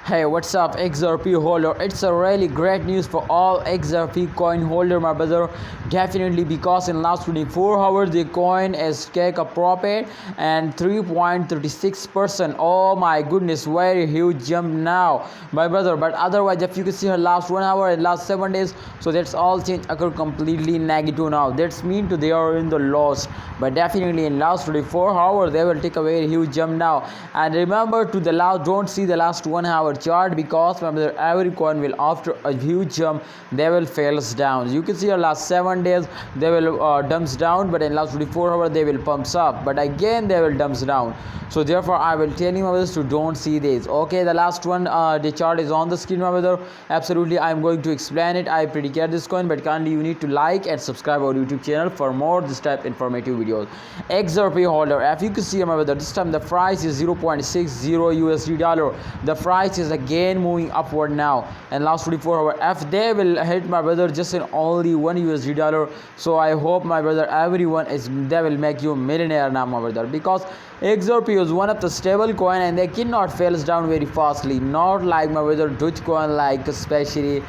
Hey, what's up XRP holder? It's a really great news for all XRP coin holder, my brother. Definitely, because in last 24 hours the coin has taken a profit and 3.36%. Oh my goodness, very huge jump now, my brother. But otherwise, if you can see her last 1 hour and last 7 days, so that's all change occur completely negative now. That's mean to they are in the loss. But definitely in last 24 hours they will take a very huge jump now. And remember to the last, don't see the last 1 hour chart, because remember every coin will after a huge jump they will fails down. You can see our last 7 days they will dumps down, but in last 24 hours they will pumps up, but again they will dumps down. So therefore I will tell you my brothers to don't see this. Okay, the last one, the chart is on the screen, my brother. Absolutely, I am going to explain it. I predicate this coin, but kindly you need to like and subscribe our YouTube channel for more this type informative videos. XRP holder, if you can see my brother, this time the price is 0.60 USD dollar. The price is again moving upward now, and last 24 hours if they will hit my brother just in only 1 USD dollar, so I hope my brother everyone is they will make you a millionaire now, my brother, because XRP is one of the stable coin and they cannot fails down very fastly, not like my brother Dogecoin, like especially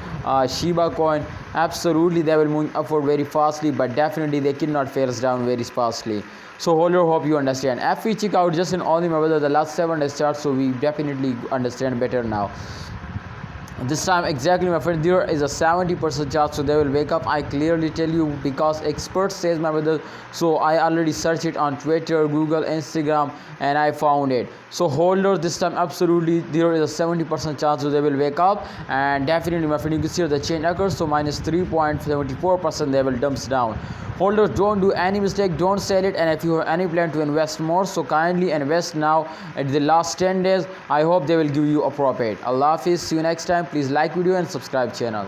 Shiba coin. Absolutely they will move upward very fastly, but definitely they cannot fails down very fastly. So holder, hope you understand. If we check out just in only my brother the last 7 days chart, so we definitely understand better now. This time exactly, my friend, there is a 70% chance so they will wake up. I clearly tell you, because experts says my brother, so I already searched it on Twitter, Google, Instagram, and I found it. So holders, this time absolutely there is a 70% chance so they will wake up, and definitely my friend, you can see the change occurs, so minus 3.74% they will dumps down. Holders, don't do any mistake, don't sell it, and if you have any plan to invest more, so kindly invest now at the last 10 days. I hope they will give you a profit. Allah Hafiz, see you next time. Please like video and subscribe channel.